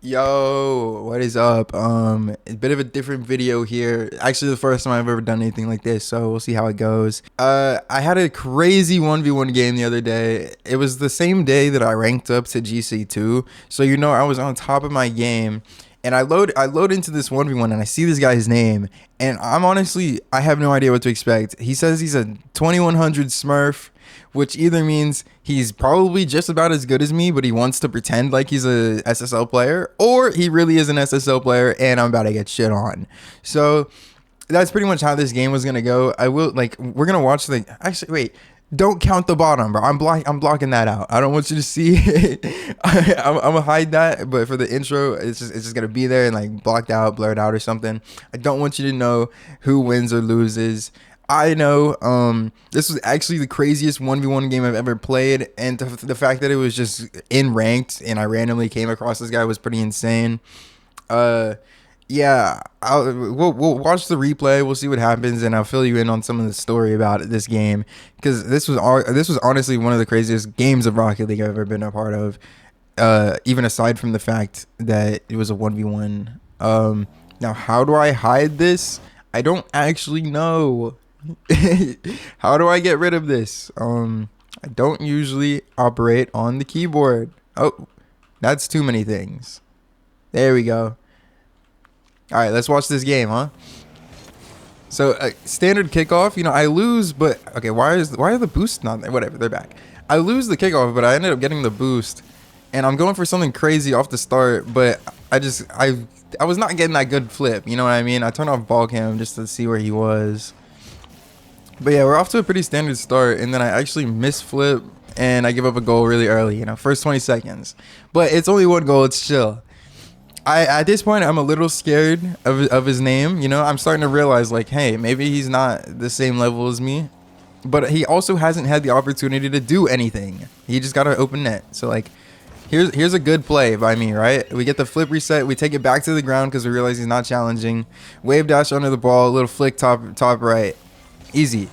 Yo, what is up? A bit of a different video here. Actually, the first time I've ever done anything like this, so we'll see how it goes. I had a crazy 1v1 game the other day. It was the same day that I ranked up to GC2, so I was on top of my game. And I load into this 1v1 and I see this guy's name, and I have no idea what to expect. He says he's a 2100 Smurf, which either means he's probably just about as good as me, but he wants to pretend like he's a SSL player, or he really is an SSL player and I'm about to get shit on. So that's pretty much how this game was gonna go. We're gonna watch actually wait. Don't count the bottom, bro. I'm blocking that out. I don't want you to see it. I'm gonna hide that, but for the intro, it's just gonna be there and like blocked out, blurred out or something. I don't want you to know who wins or loses. I know this was actually the craziest 1v1 game I've ever played, and the fact that it was just in ranked and I randomly came across this guy was pretty insane. Uh yeah, we'll watch the replay. We'll see what happens, and I'll fill you in on some of the story about this game, because this was honestly one of the craziest games of Rocket League I've ever been a part of. Even aside from the fact that it was a 1v1. Now how do I hide this? I don't actually know. How do I get rid of this? I don't usually operate on the keyboard. Oh, that's too many things. There we go. All right, let's watch this game, huh? So standard kickoff, I lose, but okay, why are the boosts not there? Whatever, they're back. I lose the kickoff, but I ended up getting the boost, and I'm going for something crazy off the start, but I was not getting that good flip. You know what I mean? I turned off ball cam just to see where he was. But yeah, we're off to a pretty standard start, and then I actually miss flip, and I give up a goal really early. First 20 seconds. But it's only one goal. It's chill. At this point, I'm a little scared of his name. I'm starting to realize, like, hey, maybe he's not the same level as me, but he also hasn't had the opportunity to do anything. He just got an open net. So like, here's a good play by me, right? We get the flip reset. We take it back to the ground because we realize he's not challenging. Wave dash under the ball. A little flick top right. Easy.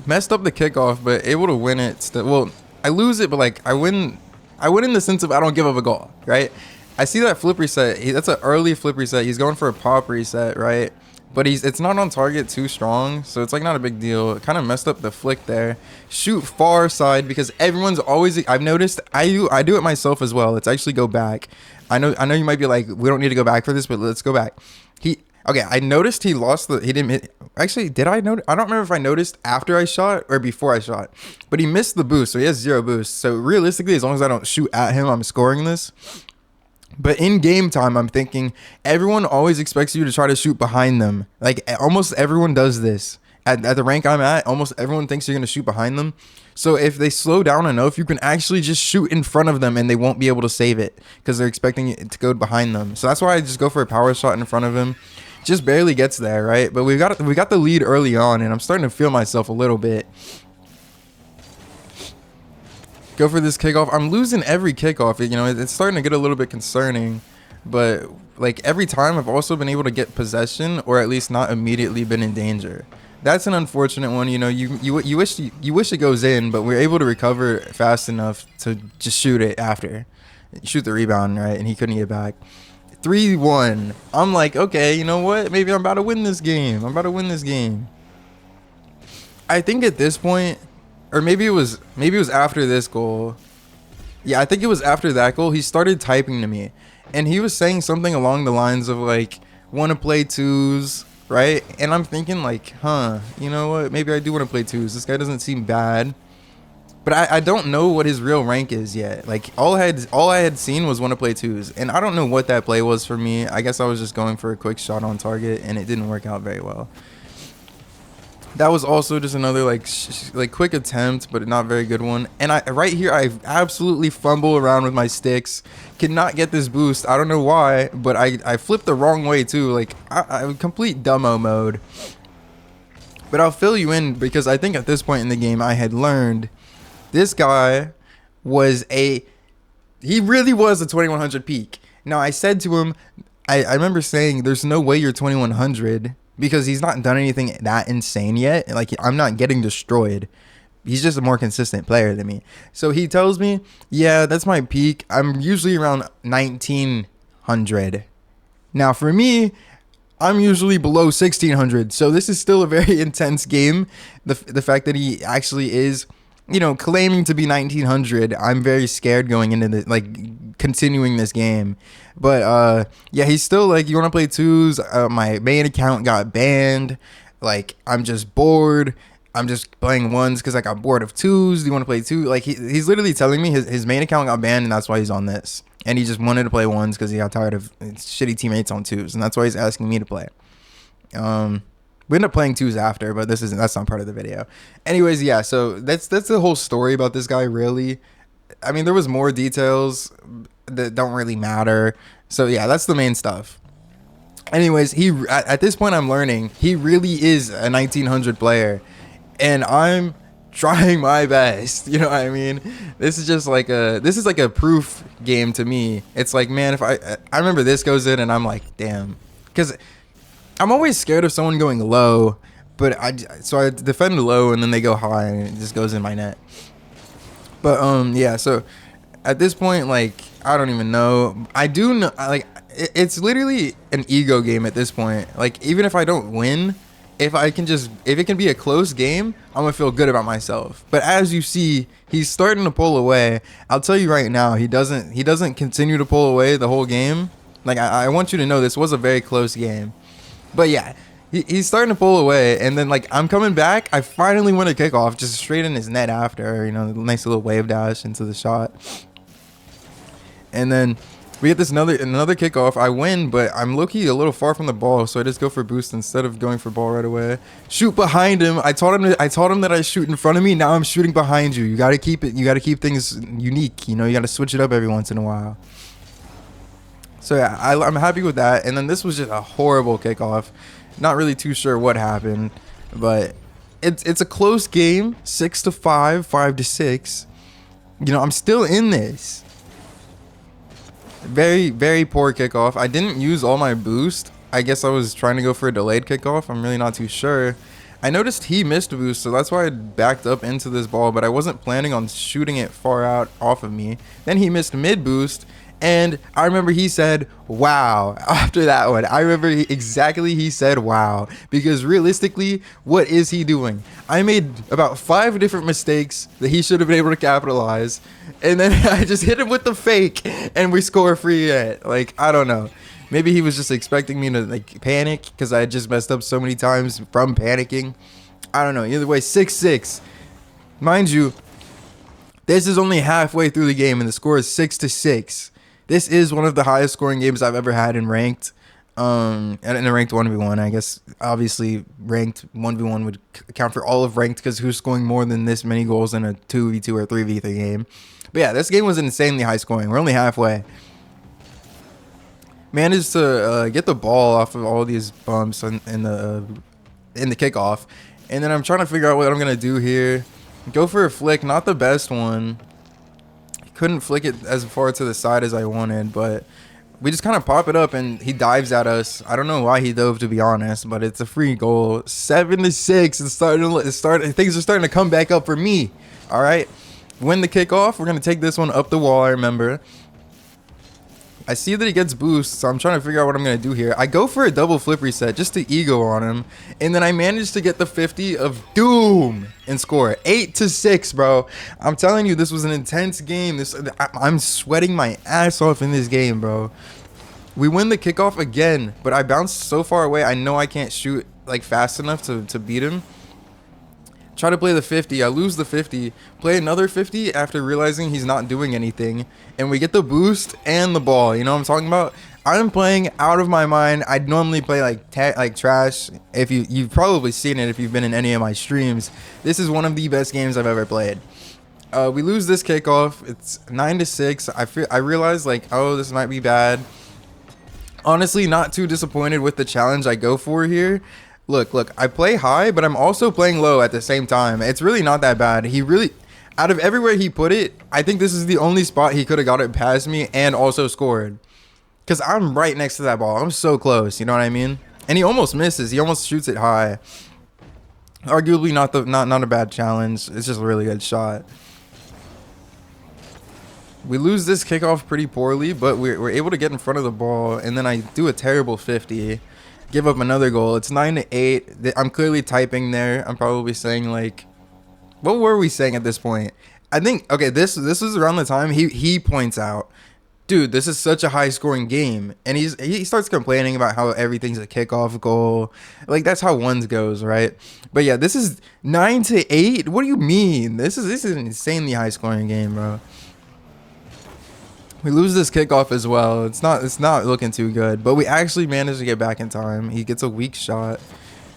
Messed up the kickoff, but able to win it still. Well, I lose it, but like I win in the sense of I don't give up a goal, right? I see that flip reset. That's an early flip reset. He's going for a pop reset, right? But it's not on target too strong, so it's like not a big deal. Kind of messed up the flick there. Shoot far side, because everyone's always. I've noticed I do it myself as well. Let's actually go back. I know you might be like, we don't need to go back for this, but let's go back. Okay, I noticed he lost he didn't hit. Actually, did I notice? I don't remember if I noticed after I shot or before I shot, but he missed the boost, so he has 0 boost. So realistically, as long as I don't shoot at him, I'm scoring this. But in game time, I'm thinking everyone always expects you to try to shoot behind them. Like almost everyone does this. At the rank I'm at, almost everyone thinks you're going to shoot behind them. So if they slow down enough, you can actually just shoot in front of them and they won't be able to save it because they're expecting it to go behind them. So that's why I just go for a power shot in front of him. Just barely gets there, right? But we got the lead early on, and I'm starting to feel myself a little bit. Go for this kickoff. I'm losing every kickoff. It's starting to get a little bit concerning, but like every time I've also been able to get possession, or at least not immediately been in danger. That's an unfortunate one. You wish it goes in, but we're able to recover fast enough to just shoot it after, shoot the rebound, right? And he couldn't get back. 3-1. I'm like, okay, you know what? Maybe I'm about to win this game. I think at this point, or maybe it was after this goal. Yeah, I think it was after that goal. He started typing to me, and he was saying something along the lines of like, want to play twos, right? And I'm thinking like, you know what? Maybe I do want to play twos. This guy doesn't seem bad. But I don't know what his real rank is yet. Like all I had seen was want to play twos, and I don't know what that play was for me. I guess I was just going for a quick shot on target, and it didn't work out very well. That was also just another like quick attempt, but not very good one. And right here I absolutely fumble around with my sticks, cannot get this boost. I don't know why, but I flipped the wrong way too. Like I complete dumbo mode. But I'll fill you in because I think at this point in the game I had learned. This guy he really was a 2100 peak. Now I said to him, I remember saying there's no way you're 2100 because he's not done anything that insane yet. Like I'm not getting destroyed. he's just a more consistent player than me. So he tells me, yeah, that's my peak. I'm usually around 1900. Now for me, I'm usually below 1600. So this is still a very intense game. The fact that he actually is, you know, claiming to be 1900, I'm very scared going into the, like, continuing this game. But yeah, he's still like, you want to play twos? My main account got banned. Like, I'm just bored. I'm just playing ones because I got bored of twos. Do you want to play two? Like, he's literally telling me his main account got banned, and that's why he's on this. And he just wanted to play ones because he got tired of shitty teammates on twos, and that's why he's asking me to play. We end up playing twos after, but that's not part of the video. Anyways, yeah, so that's the whole story about this guy, really. I mean, there was more details that don't really matter. So yeah, that's the main stuff. Anyways, at this point I'm learning he really is a 1900 player, and I'm trying my best. You know what I mean? This is like a proof game to me. It's like, man, if I remember this goes in and I'm like, damn, because I'm always scared of someone going low, but I defend low and then they go high and it just goes in my net. But yeah, so at this point, like, I don't even know. I do know, like, it's literally an ego game at this point. Like, even if I don't win, if it can be a close game, I'm gonna feel good about myself. But as you see, he's starting to pull away. I'll tell you right now, he doesn't continue to pull away the whole game. Like, I want you to know this was a very close game. But yeah, he's starting to pull away, and then, like, I'm coming back. I finally win a kickoff just straight in his net after, you know, nice little wave dash into the shot. And then we get this another kickoff. I win, but I'm low-key a little far from the ball, so I just go for boost instead of going for ball right away. Shoot behind him. I taught him that I shoot in front of me. Now I'm shooting behind you. You gotta keep things unique. You know, you gotta switch it up every once in a while. So yeah, I'm happy with that. And then this was just a horrible kickoff. Not really too sure what happened, but it's a close game, 6-5, 5-6. You know, I'm still in this. Very, very poor kickoff. I didn't use all my boost. I guess I was trying to go for a delayed kickoff. I'm really not too sure. I noticed he missed a boost, so that's why I backed up into this ball, but I wasn't planning on shooting it far out off of me. Then he missed mid boost. And I remember he said, wow, after that one. I remember he said, wow. Because realistically, what is he doing? I made about 5 different mistakes that he should have been able to capitalize. And then I just hit him with the fake and we score a free hit. Like, I don't know. Maybe he was just expecting me to, like, panic because I had just messed up so many times from panicking. I don't know. Either way, 6-6. Mind you, this is only halfway through the game and the score is 6-6. This is one of the highest scoring games I've ever had in ranked. And in a ranked 1v1, I guess. Obviously, ranked 1v1 would count for all of ranked because who's scoring more than this many goals in a 2v2 or 3v3 game. But yeah, this game was insanely high scoring. We're only halfway. Managed to get the ball off of all these bumps in the kickoff. And then I'm trying to figure out what I'm going to do here. Go for a flick. Not the best one. Couldn't flick it as far to the side as I wanted, but we just kind of pop it up and he dives at us. I don't know why he dove, to be honest, but it's a free goal. 7-6. Things are starting to come back up for me. All right, win the kickoff. We're gonna take this one up the wall. I remember. I see that he gets boost, so I'm trying to figure out what I'm gonna do here. I go for a double flip reset just to ego on him, and then I managed to get the 50 of doom and score 8-6, bro. I'm telling you, this was an intense game. I'm sweating my ass off in this game, bro. We win the kickoff again, but I bounced so far away. I know I can't shoot, like, fast enough to beat him. Try to play the 50. I lose the 50. Play another 50 after realizing he's not doing anything. And we get the boost and the ball. You know what I'm talking about? I'm playing out of my mind. I'd normally play like trash. If you've probably seen it if you've been in any of my streams. This is one of the best games I've ever played. We lose this kickoff. It's 9-6. I realized, like, oh, this might be bad. Honestly, not too disappointed with the challenge I go for here. Look, I play high, but I'm also playing low at the same time. It's really not that bad. He really, out of everywhere he put it, I think this is the only spot he could have got it past me and also scored. Because I'm right next to that ball. I'm so close, you know what I mean? And he almost misses. He almost shoots it high. Arguably not a bad challenge. It's just a really good shot. We lose this kickoff pretty poorly, but we're able to get in front of the ball, and then I do a terrible 50. Give up another goal. It's 9-8. I'm clearly typing there. I'm probably saying, like, what were we saying at this point? I think, okay, this was around the time he points out, dude, this is such a high scoring game. And he starts complaining about how everything's a kickoff goal. Like, that's how ones goes, right? But yeah, this is 9-8. What do you mean? This is an insanely high scoring game, bro. We lose this kickoff as well. It's not looking too good, but we actually managed to get back in time. He gets a weak shot.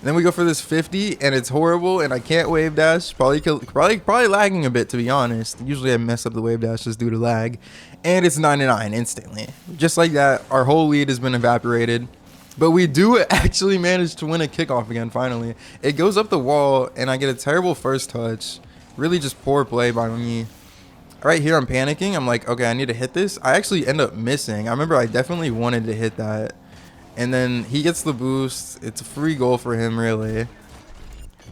Then we go for this 50, and it's horrible, and I can't wave dash. Probably lagging a bit, to be honest. Usually I mess up the wave dashes due to lag. And it's 9-9 instantly. Just like that, our whole lead has been evaporated. But we do actually manage to win a kickoff again, finally. It goes up the wall, and I get a terrible first touch. Really just poor play by me. Right here, I'm panicking. I'm like, okay, I need to hit this. I actually end up missing. I remember I definitely wanted to hit that. And then he gets the boost. It's a free goal for him, really.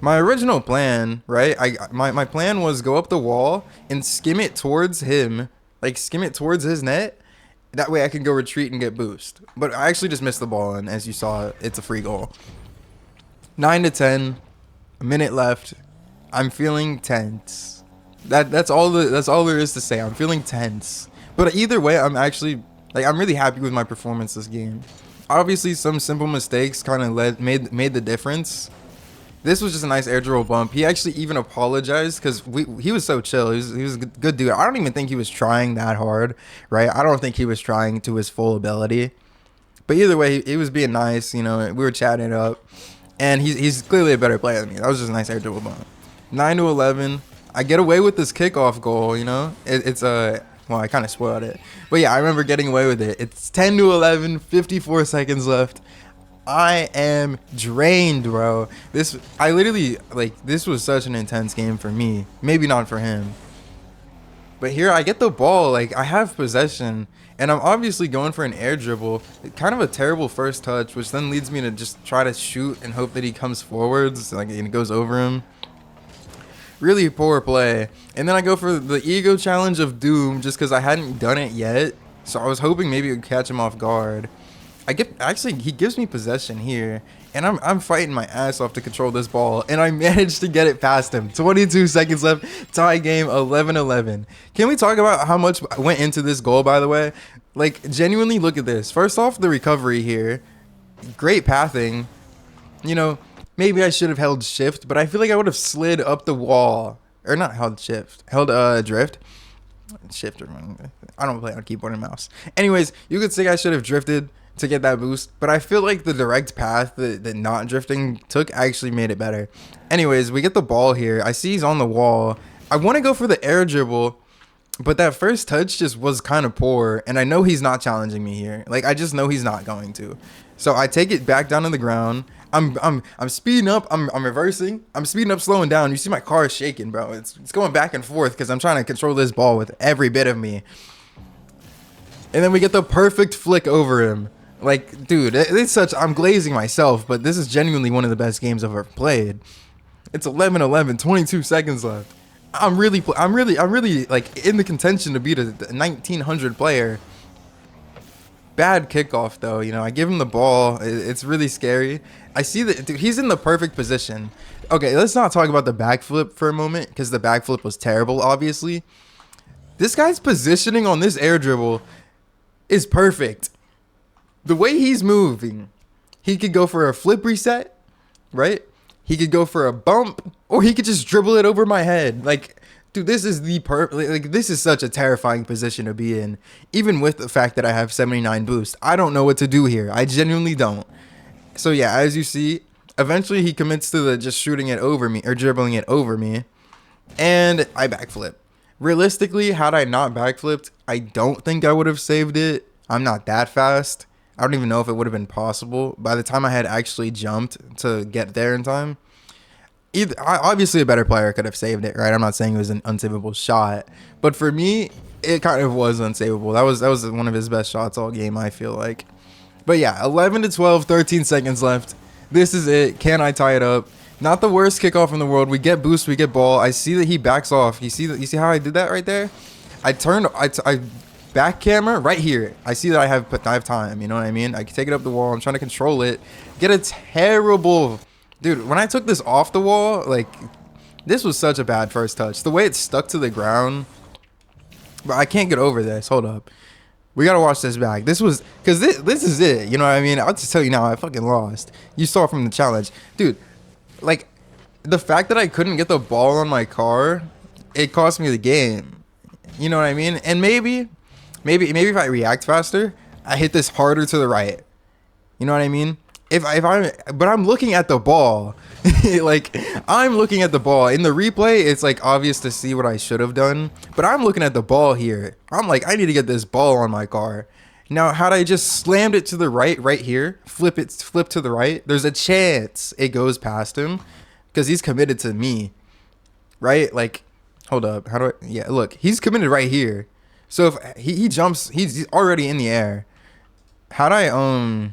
My original plan, right? My plan was go up the wall and skim it towards him. Like, skim it towards his net. That way I can go retreat and get boost. But I actually just missed the ball, and as you saw, it's a free goal. 9-10. A minute left. I'm feeling tense. That's all there is to say. I'm feeling tense. But either way, I'm really happy with my performance this game. Obviously, some simple mistakes kind of made the difference. This was just a nice air dribble bump. He actually even apologized because he was so chill. He was a good dude. I don't even think he was trying that hard, right? I don't think he was trying to his full ability. But either way, he was being nice. You know, we were chatting it up, and he's clearly a better player than me. That was just a nice air dribble bump. 9-11. I get away with this kickoff goal, you know? Well, I kind of spoiled it. But yeah, I remember getting away with it. It's 10-11, 54 seconds left. I am drained, bro. This was such an intense game for me. Maybe not for him. But here, I get the ball. Like, I have possession. And I'm obviously going for an air dribble. Kind of a terrible first touch, which then leads me to just try to shoot and hope that he comes forwards. Like, and it goes over him. Really poor play. And then I go for the ego challenge of doom just because I hadn't done it yet. So I was hoping maybe it would catch him off guard. He gives me possession here. And I'm fighting my ass off to control this ball. And I managed to get it past him. 22 seconds left. Tie game 11-11. Can we talk about how much went into this goal, by the way? Like, genuinely, look at this. First off, the recovery here. Great pathing. You know, maybe I should have held shift, but I feel like I would have slid up the wall. Or not held shift. Held drift. Shift. I don't play on keyboard and mouse. Anyways, you could say I should have drifted to get that boost, but I feel like the direct path that not drifting took actually made it better. Anyways, we get the ball here. I see he's on the wall. I want to go for the air dribble, but that first touch just was kind of poor, and I know he's not challenging me here. Like, I just know he's not going to. So I take it back down to the ground. I'm speeding up. I'm reversing. I'm speeding up, slowing down. You see my car is shaking, bro. It's going back and forth because I'm trying to control this ball with every bit of me. And then we get the perfect flick over him. Like, dude, I'm glazing myself, but this is genuinely one of the best games I've ever played. It's 11-11, 22 seconds left. I'm really like in the contention to beat a 1900 player. Bad kickoff though, you know. I give him the ball. It's really scary. I see that, dude, he's in the perfect position. Okay, let's not talk about the backflip for a moment because the backflip was terrible, obviously. This guy's positioning on this air dribble is perfect. The way he's moving, he could go for a flip reset, right? He could go for a bump, or he could just dribble it over my head. Like, dude, this is this is such a terrifying position to be in. Even with the fact that I have 79 boost, I don't know what to do here. I genuinely don't. So yeah, as you see, eventually he commits to just shooting it over me or dribbling it over me, and I backflip. Realistically, had I not backflipped, I don't think I would have saved it. I'm not that fast. I don't even know if it would have been possible by the time I had actually jumped to get there in time. Obviously, a better player could have saved it, right? I'm not saying it was an unsavable shot, but for me, it kind of was unsavable. That was one of his best shots all game, I feel like. But yeah, 11-12, 13 seconds left. This is it. Can I tie it up? Not the worst kickoff in the world. We get boost, we get ball. I see that he backs off. You see that? You see how I did that right there? I turned. I back camera right here. I see that I have time. You know what I mean? I can take it up the wall. I'm trying to control it. Get a terrible, dude. When I took this off the wall, like this was such a bad first touch. The way it stuck to the ground, but I can't get over this. Hold up. We gotta watch this back. This was because this is it. You know what I mean? I'll just tell you now. I fucking lost. You saw from the challenge, dude. Like the fact that I couldn't get the ball on my car, it cost me the game. You know what I mean? And maybe if I react faster, I hit this harder to the right. You know what I mean? But I'm looking at the ball. Like I'm looking at the ball in the replay. It's like obvious to see what I should have done, but I'm looking at the ball here. I'm like, I need to get this ball on my car. Now, had I just slammed it to the right here, flip to the right, there's a chance it goes past him because he's committed to me, right? Like, hold up, how do I? Yeah, look, he's committed right here. So if he jumps, he's already in the air. Had I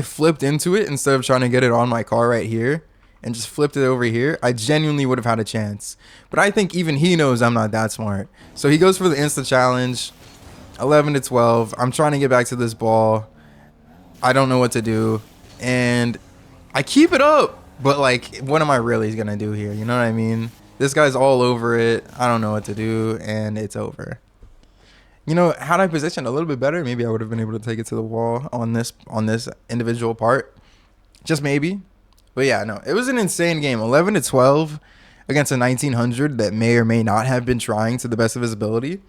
flipped into it instead of trying to get it on my car right here and just flipped it over here, I genuinely would have had a chance. But I think even he knows I'm not that smart. So he goes for the insta challenge, 11 to 12. I'm trying to get back to this ball. I don't know what to do. And I keep it up. But like, what am I really going to do here? You know what I mean? This guy's all over it. I don't know what to do. And it's over. You know, had I positioned a little bit better, maybe I would have been able to take it to the wall on this individual part. Just maybe. But yeah, no, it was an insane game. 11 to 12 against a 1900 that may or may not have been trying to the best of his ability.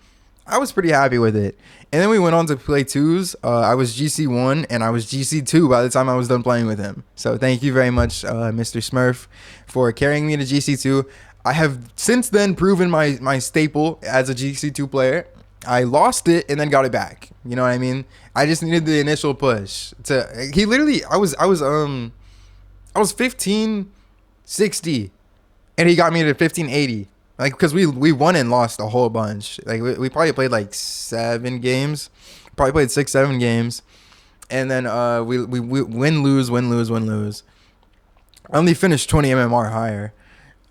I was pretty happy with it. And then we went on to play twos. I was GC1 and I was GC2 by the time I was done playing with him. So thank you very much, Mr. Smurf, for carrying me to GC2. I have since then proven my staple as a GC2 player. I lost it and then got it back. You know what I mean? I just needed the initial push to. He literally, I was 1560, and he got me to 1580. Like, because we won and lost a whole bunch. Like we probably played like 7 games, probably played 6-7 games, and then we win lose. I only finished 20 MMR higher.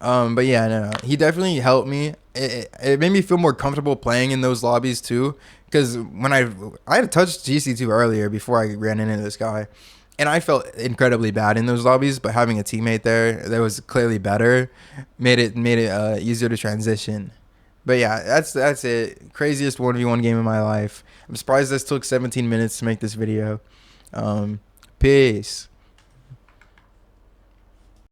But yeah, no, he definitely helped me. It made me feel more comfortable playing in those lobbies too, because when I had touched GC2 earlier before I ran into this guy, and I felt incredibly bad in those lobbies, but having a teammate there that was clearly better made it easier to transition. But yeah, that's it. Craziest 1v1 game in my life. I'm surprised this took 17 minutes to make this video. Peace.